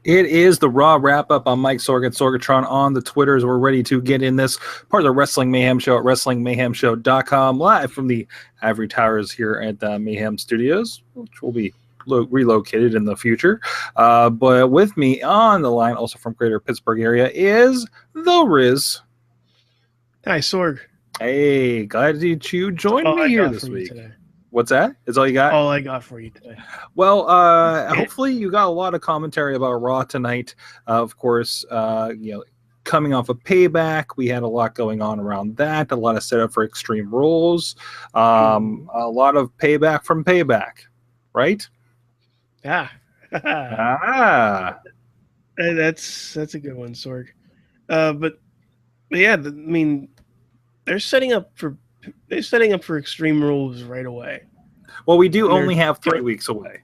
It is the Raw Wrap Up. I'm Mike Sorg at Sorgatron on the Twitters. We're ready to get in this part of the Wrestling Mayhem Show at WrestlingMayhemShow.com, live from the Ivory Towers here at the Mayhem Studios, which will be relocated in the future. But with me on the line, also from Greater Pittsburgh area, is the Rizz. Hi, Sorg. Hey, glad that you joined me here this week. What's that? Is all you got? All I got for you today. Well, hopefully you got a lot of commentary about Raw tonight. Of course, coming off of Payback, we had a lot going on around that. A lot of setup for Extreme Rules. A lot of payback from Payback, right? Yeah. Ah. That's a good one, Sorg. But yeah, I mean, they're setting up for Extreme Rules right away. Well, we do only have 3 weeks away.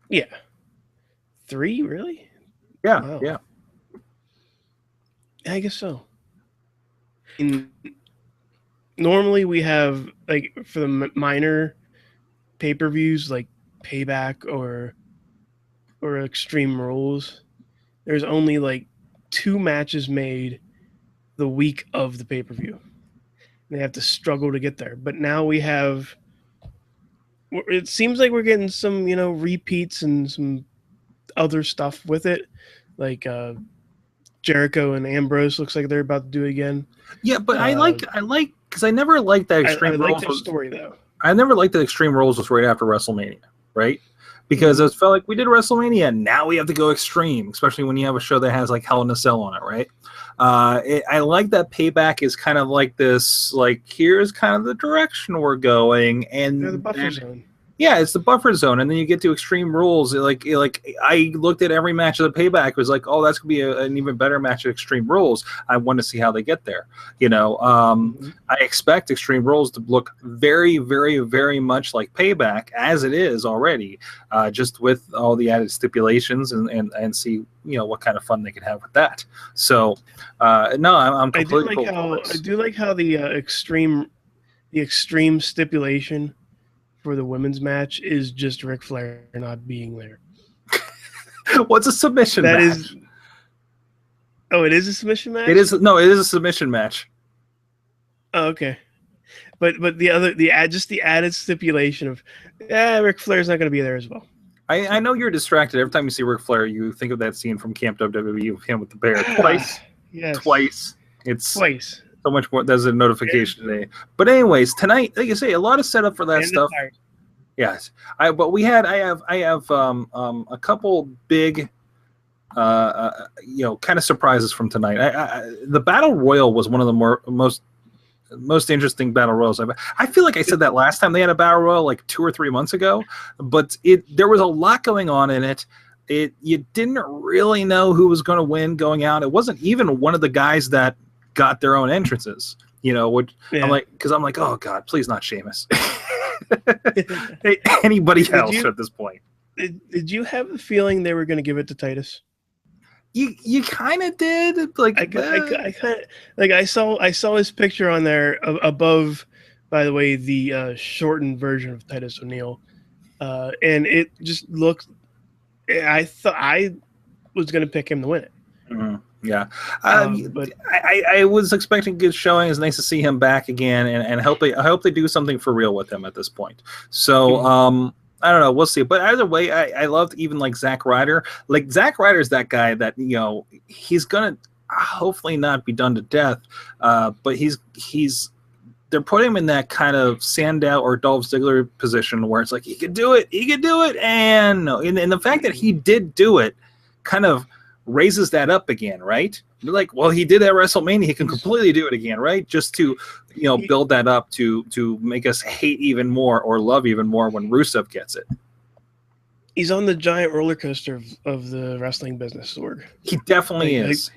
Yeah. 3, really? Yeah, wow. Yeah. I guess so. Normally we have, like, for the minor pay-per-views, like Payback or Extreme Rules, there's only, like, 2 matches made the week of the pay-per-view. They have to struggle to get there. But now we have... It seems like we're getting some, repeats and some other stuff with it. Like Jericho and Ambrose looks like they're about to do it again. Yeah, but I like because I never liked that Extreme Rules. I like their story, though. I never liked that Extreme Rules was right after WrestleMania, right? Because it felt like we did WrestleMania, and now we have to go extreme, especially when you have a show that has like Hell in a Cell on it, right? I like that Payback is kind of like this, like, here's kind of the direction we're going, and they're the buffer zone. Yeah, it's the buffer zone, and then you get to Extreme Rules. Like I looked at every match of the Payback, was like, oh, that's gonna be an even better match of Extreme Rules. I want to see how they get there. I expect Extreme Rules to look very, very, very much like Payback as it is already, just with all the added stipulations and see what kind of fun they can have with that. So no, I'm completely. I do like how the extreme stipulation for the women's match is just Ric Flair not being there. What's a submission match? Oh, it is a submission match? It is a submission match. Oh, okay. But the added stipulation of Ric Flair's not going to be there as well. I know you're distracted. Every time you see Ric Flair, you think of that scene from Camp WWE of him with the bear. Twice. Yes. Twice. It's twice. So much more. There's a notification today. But anyways, tonight, like you say, a lot of setup for that stuff. Yes. I have a couple big kind of surprises from tonight. The Battle Royal was one of the most interesting Battle Royals ever. I feel like I said that last time they had a Battle Royal like 2 or 3 months ago, but there was a lot going on in it. You didn't really know who was going to win going out. It wasn't even one of the guys that got their own entrances, I'm like, oh God, please not Sheamus. Anybody else at this point. Did you have the feeling they were going to give it to Titus? You kind of did. Like I kind of like I saw his picture on there above. By the way, the shortened version of Titus O'Neil, and it just looked. I thought I was going to pick him to win it. Mm-hmm. Yeah, but I was expecting good showing. It's nice to see him back again, and I hope they do something for real with him at this point. So I don't know, we'll see. But either way, I loved even like Zack Ryder. Like Zack Ryder's that guy that he's gonna hopefully not be done to death, but they're putting him in that kind of Sandow or Dolph Ziggler position where it's like he could do it, and no, and the fact that he did do it kind of raises that up again, right? You're like, well, he did at WrestleMania, he can completely do it again, right? Just to build that up to make us hate even more or love even more when Rusev gets it. He's on the giant roller coaster of the wrestling business, Sorg. He definitely is.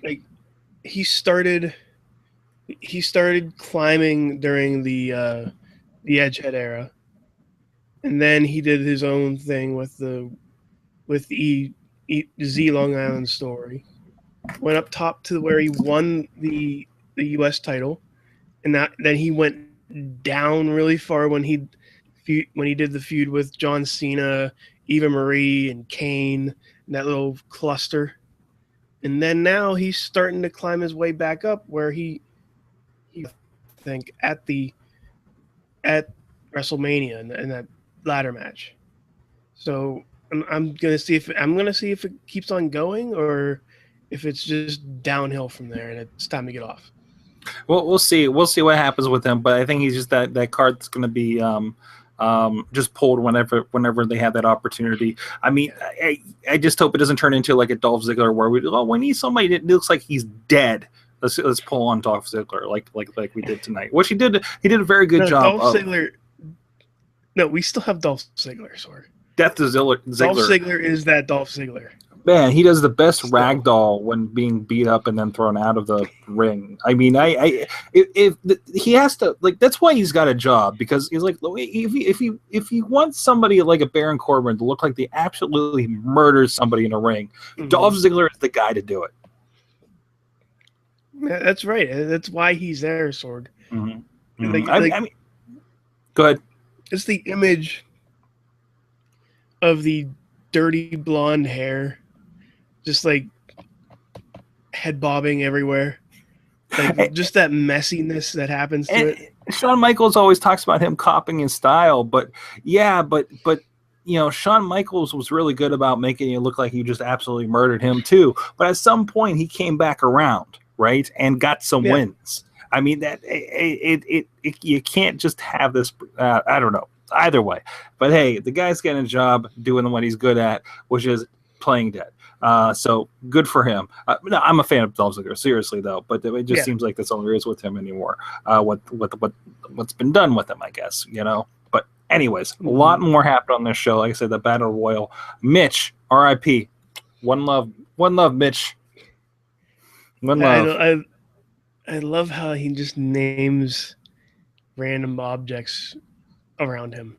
He started climbing during the Edgehead era, and then he did his own thing with the Z Long Island story. Went up top to where he won the U.S. title, and then he went down really far when he did the feud with John Cena Eva Marie and Kane and that little cluster. And then now he's starting to climb his way back up where he I think at WrestleMania in that ladder match. So I'm gonna see if it keeps on going or if it's just downhill from there and it's time to get off. Well, we'll see. We'll see what happens with him. But I think he's just that card that's going to be just pulled whenever they have that opportunity. I mean, I just hope it doesn't turn into like a Dolph Ziggler where we need somebody that looks like he's dead. Let's pull on Dolph Ziggler like we did tonight. Which he did a very good job. Dolph Ziggler. No, we still have Dolph Ziggler. Sorry. Death to Ziggler. Dolph Ziggler is that Dolph Ziggler. Man, he does the best ragdoll when being beat up and then thrown out of the ring. I mean, if he has to, like, that's why he's got a job, because he's like, if you want somebody like a Baron Corbin to look like they absolutely murders somebody in a ring, Dolph Ziggler is the guy to do it. Yeah, that's right. That's why he's there, Sorg. I mean, go ahead. It's the image of the dirty blonde hair, just like head bobbing everywhere, like just that messiness that happens to it. Shawn Michaels always talks about him copying his style, but you know, Shawn Michaels was really good about making it look like he just absolutely murdered him too. But at some point, he came back around, right, and got some wins. I mean, that you can't just have this. I don't know. Either way, but hey, the guy's getting a job doing what he's good at, which is playing dead. So good for him. No, I'm a fan of Dolph Ziggler, seriously though, but it just seems like that's all there is with him anymore. What's been done with him, I guess, you know. But anyways, a lot more happened on this show. Like I said, the Battle Royal. Mitch, R.I.P. One love, Mitch. One love. I love how he just names random objects around him.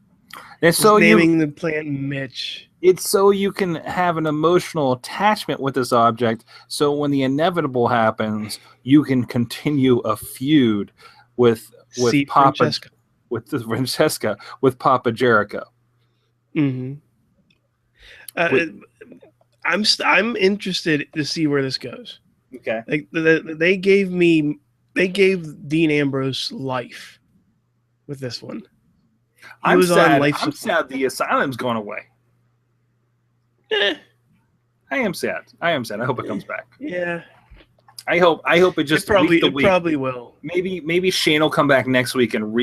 And so naming the plant Mitch. It's so you can have an emotional attachment with this object, so when the inevitable happens, you can continue a feud with Papa Francesca with Papa Jericho. I'm interested to see where this goes. Okay. Like they gave Dean Ambrose life with this one. I'm sad the asylum's going away. I am sad. I hope it comes back. Yeah. I hope it just probably will. Maybe Shane will come back next week and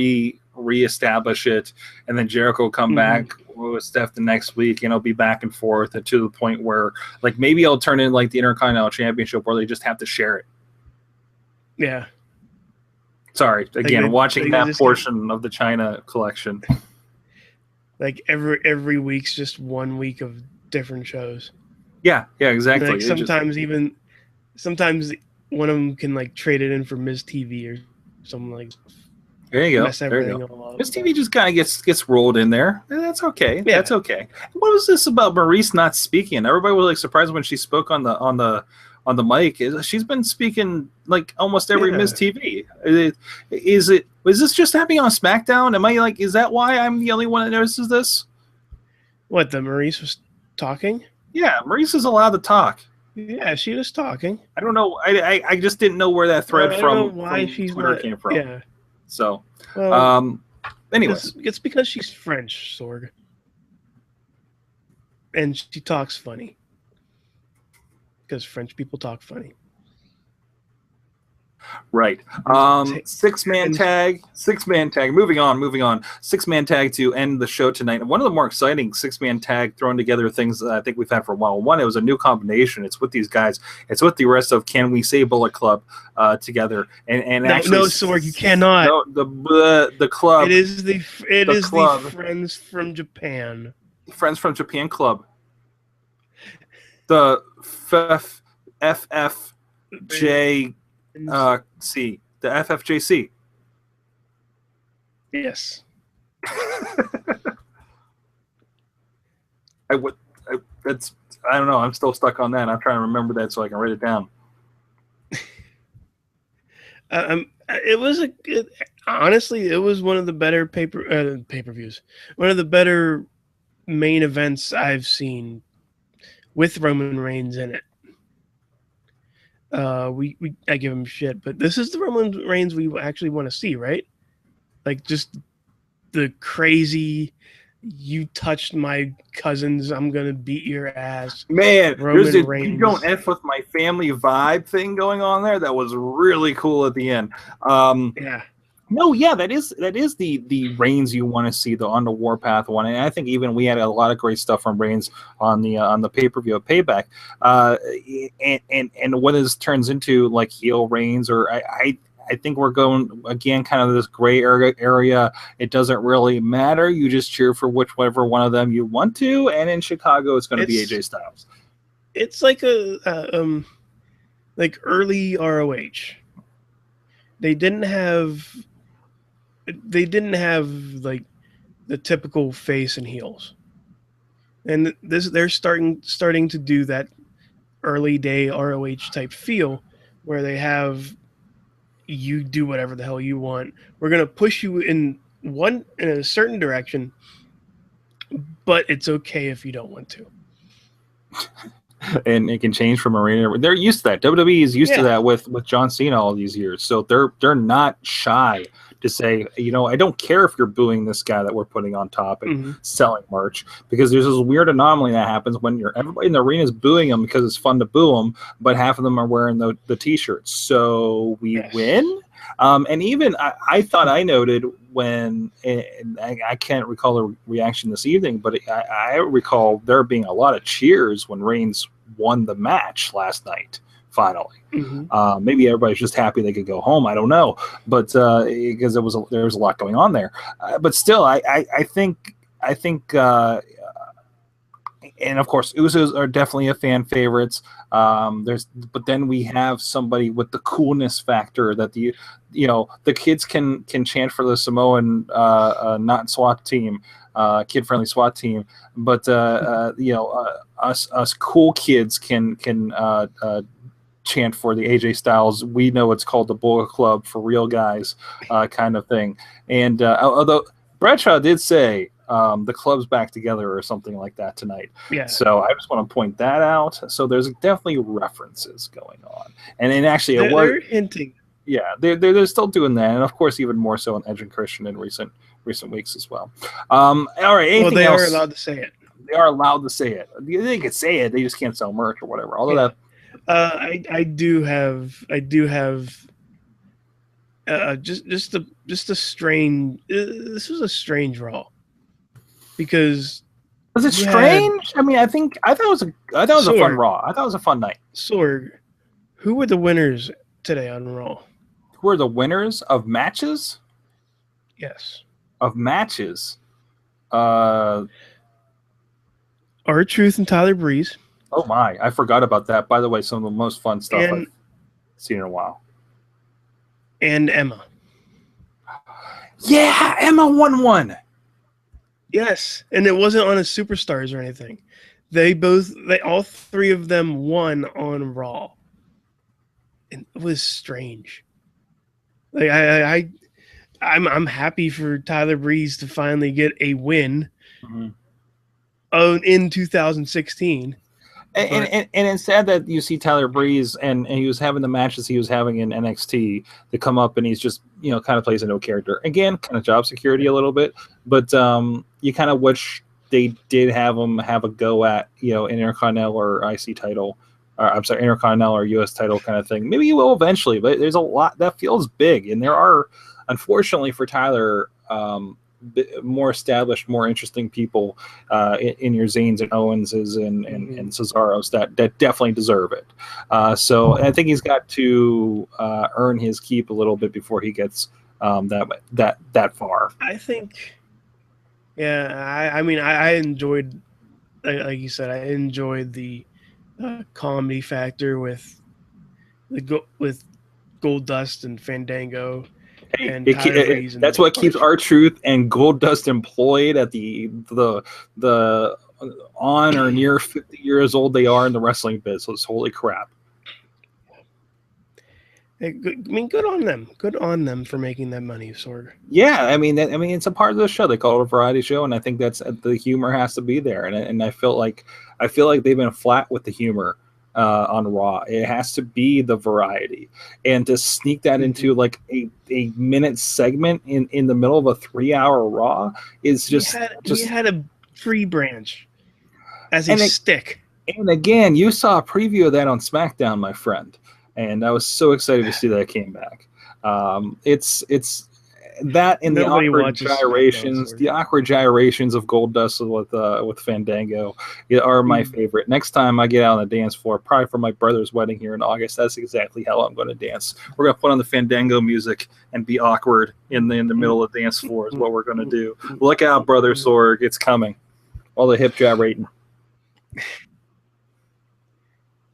reestablish it, and then Jericho will come back with Steph the next week, and it'll be back and forth, and to the point where like maybe it'll turn in like the Intercontinental Championship where they just have to share it. Yeah. Sorry, again, watching that portion of the China collection. Like every week's just 1 week of different shows. Yeah, exactly. Like sometimes one of them can like trade it in for Miz TV or something like. There you go. There you go. Miz TV just kind of gets rolled in there. That's okay. Yeah. That's okay. What was this about Maurice not speaking? Everybody was like surprised when she spoke on the mic. She's been speaking like almost every Miz TV. Is this just happening on SmackDown? Am I like, is that why I'm the only one that notices this? What, the Maurice was talking? Yeah, Maurice is allowed to talk. Yeah, she was talking. I don't know. I just didn't know where that thread from Twitter came from. Yeah. So, anyways, it's because she's French, Sorg, and she talks funny. Because French people talk funny. Right. Six-man tag. Moving on. 6-man tag to end the show tonight. One of the more exciting 6-man tag thrown together things I think we've had for a while. One, it was a new combination. It's with these guys. It's with the rest of Can We Say Bullet Club together. And actually, no, Sorg, you cannot. No, the club. It is the Friends from Japan. Friends from Japan Club. The FFJ. C, the FFJC. Yes. I don't know. I'm still stuck on that. I'm trying to remember that so I can write it down. Honestly, it was one of the better pay-per-views. One of the better main events I've seen with Roman Reigns in it. I give him shit, but this is the Roman Reigns we actually want to see, right? Like just the crazy, you touched my cousins, I'm gonna beat your ass. Man, Roman there's a Reigns. you don't F with my family vibe thing going on there. That was really cool at the end. Yeah. No, yeah, that is the Reigns you want to see on the Warpath one, and I think even we had a lot of great stuff from Reigns on the pay-per-view of Payback, and what this turns into like heel Reigns, or I think we're going again kind of this gray area. It doesn't really matter. You just cheer for whichever one of them you want to, and in Chicago it's going to be AJ Styles. It's like like early ROH. They didn't have like the typical face and heels, and they're starting to do that early day ROH type feel where they have you do whatever the hell you want. We're gonna push you in a certain direction, but it's okay if you don't want to. And it can change from arena. They're used to that. WWE is used to that with John Cena all these years, so they're not shy to say, I don't care if you're booing this guy that we're putting on top and selling merch, because there's this weird anomaly that happens when everybody in the arena is booing them because it's fun to boo them, but half of them are wearing the t-shirts. So we win. And even I thought I noted when, and I can't recall the reaction this evening, but I recall there being a lot of cheers when Reigns won the match last night. Finally, maybe everybody's just happy they could go home. I don't know, but because there was a lot going on there. But still, I think, and of course, Usos are definitely a fan favorites. But then we have somebody with the coolness factor that the kids can chant for the Samoan not SWAT team, kid friendly SWAT team, but us cool kids can chant for the AJ Styles. We know it's called the Bullet Club for real guys, kind of thing. And although Bradshaw did say the club's back together or something like that tonight. Yeah. So I just want to point that out. So there's definitely references going on, and actually they're hinting. Yeah, they're still doing that, and of course even more so in Edge and Christian in recent weeks as well. All right. Anything they else? are allowed to say it. They are allowed to say it. They can say it. They just can't sell merch or whatever. Although that. I do have just a strange. This was a strange Raw because was it strange? I mean, I thought it was a fun Raw. I thought it was a fun night. Sorg, who were the winners today on Raw? Who are the winners of matches? Yes, of matches. R-Truth and Tyler Breeze. Oh my, I forgot about that. By the way, some of the most fun stuff I've seen in a while. And Emma. Yeah, Emma won one. Yes, and it wasn't on a Superstars or anything. All three of them won on Raw. And it was strange. Like I'm happy for Tyler Breeze to finally get a win in 2016. And it's sad that you see Tyler Breeze and he was having the matches he was having in NXT to come up, and he's just kind of plays a no character again, kind of job security a little bit, but you kind of wish they did have him have a go at Intercontinental or IC title, or I'm sorry, Intercontinental or US title kind of thing. Maybe he will eventually, but there's a lot that feels big, and there are, unfortunately for Tyler, more established, more interesting people in your Zanes and Owenses and Cesaros that definitely deserve it. So I think he's got to earn his keep a little bit before he gets that far. I think, I mean, I enjoyed, like you said, I enjoyed the comedy factor with Goldust and Fandango. And that's what keeps R-Truth and Goldust employed at the on or near 50 years old they are in the wrestling business. Holy crap! Good on them. Good on them for making that money, Sorg. Yeah, I mean, it's a part of the show. They call it a variety show, and I think that's the humor has to be there. And I feel like they've been flat with the humor on Raw. It has to be the variety, and to sneak that into like a minute segment in the middle of a 3-hour Raw is just he had a tree branch as a stick. And again, you saw a preview of that on SmackDown, my friend, and I was so excited to see that it came back. It's that and the awkward gyrations of Goldust with Fandango are my favorite. Next time I get out on the dance floor, probably for my brother's wedding here in August, that's exactly how I'm going to dance. We're going to put on the Fandango music and be awkward in the middle of the dance floor is what we're going to do. Look out, brother Sorg, it's coming. All the hip gyrating.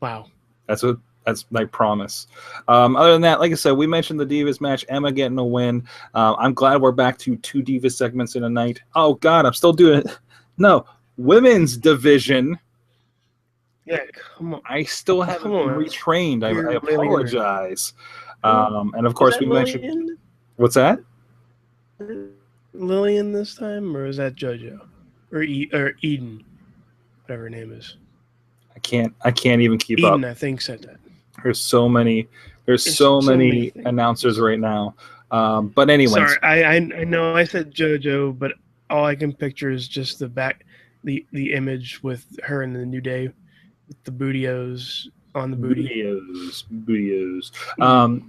Wow. That's my promise. Other than that, like I said, we mentioned the Divas match. Emma getting a win. I'm glad we're back to 2 Divas segments in a night. Oh, God, I'm still doing it. No, women's division. Yeah, come on. I still haven't been retrained. I apologize. And, of course, we mentioned... Lillian? What's that? Lillian this time, or is that JoJo? Or Eden, whatever her name is. I can't even keep up. Eden, I think, said that. There's so many announcers right now. But anyways. Sorry, I know I said JoJo, but all I can picture is just the image with her in the New Day, with the bootios on the booty. Bootios.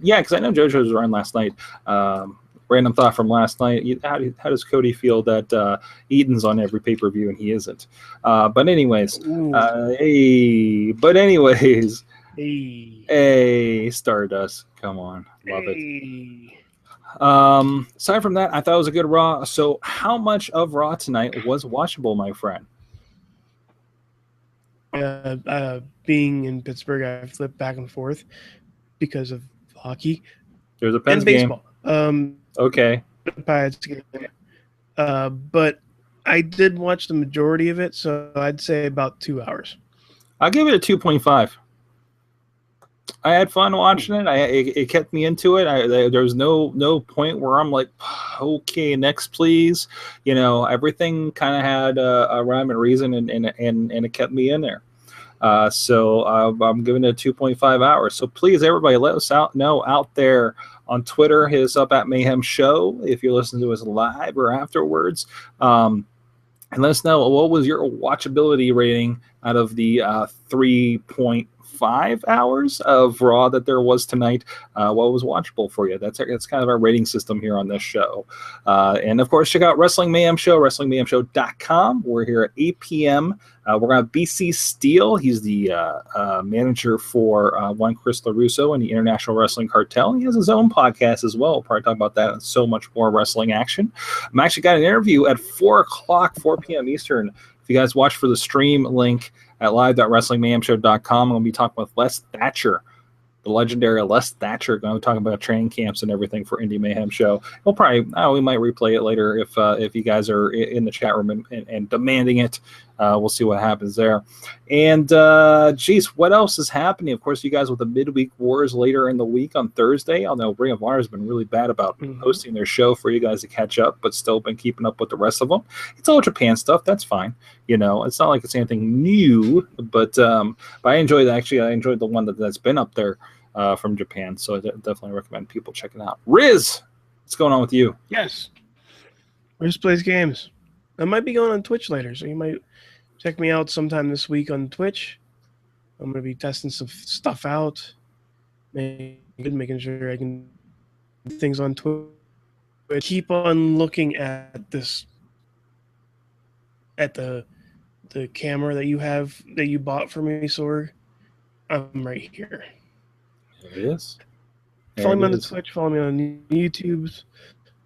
Yeah, because I know JoJo was around last night. Random thought from last night. How does Cody feel that Eden's on every pay-per-view and he isn't? But anyways. Hey, Stardust. Come on. Love it. Aside from that, I thought it was a good Raw. So how much of Raw tonight was watchable, my friend? Being in Pittsburgh, I flipped back and forth because of hockey. There's a Pens and baseball. Game. Okay. But I did watch the majority of it, so I'd say about 2 hours. I'll give it a 2.5. I had fun watching it. It kept me into it. There was no point where I'm like, okay, next please. You know, everything kind of had a rhyme and reason, and it kept me in there. So I'm giving it 2.5 hours. So please, everybody, let us know out there on Twitter. Hit us up at Mayhem Show if you're listening to us live or afterwards. And let us know, what was your watchability rating out of the 3.5 hours of Raw that there was tonight? What was watchable for you? That's kind of our rating system here on this show. And of course, check out Wrestling Mayhem Show, WrestlingMayhemShow.com. We're here at 8 p.m. We're going to have BC Steele. He's the manager for one Chris LaRusso and the International Wrestling Cartel. He has his own podcast as well. We'll probably talk about that and so much more wrestling action. I'm actually got an interview at 4 p.m. Eastern. If you guys watch for the stream link at live.wrestlingmayhemshow.com, I'm going to be talking with Les Thatcher, the legendary Les Thatcher. Going to be talking about training camps and everything for Indie Mayhem Show. We'll probably, we might replay it later if you guys are in the chat room and demanding it. We'll see what happens there. And, geez, what else is happening? Of course, you guys with the midweek wars later in the week on Thursday. I know Ring of Honor has been really bad about hosting their show for you guys to catch up, but still been keeping up with the rest of them. It's all Japan stuff. That's fine. You know, it's not like it's anything new, but I enjoyed it. Actually, I enjoyed the one that's been up there from Japan. So I definitely recommend people checking it out. Rizz, what's going on with you? Yes. Rizz plays games. I might be going on Twitch later, so you might check me out sometime this week on Twitch. I'm going to be testing some stuff out, making sure I can do things on Twitch. Keep on looking at this, at the camera that you bought for me, Sorg. I'm right here. There it is. Follow me on the Twitch. Follow me on YouTube.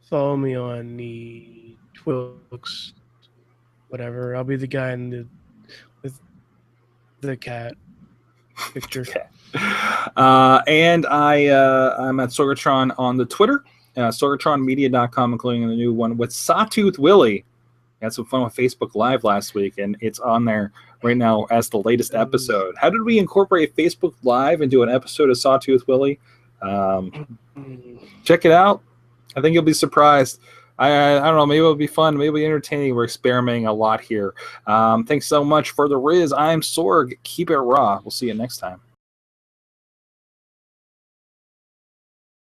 Follow me on the Twilks. Whatever. I'll be the guy with the cat picture. And I'm at Sorgatron on the Twitter, sorgatronmedia.com, including the new one with Sawtooth Willie. Had some fun with Facebook Live last week, and it's on there right now as the latest episode. How did we incorporate Facebook Live into an episode of Sawtooth Willie? Check it out. I think you'll be surprised. I don't know. Maybe it'll be fun. Maybe it'll be entertaining. We're experimenting a lot here. Thanks so much for the Riz. I'm Sorg. Keep it raw. We'll see you next time.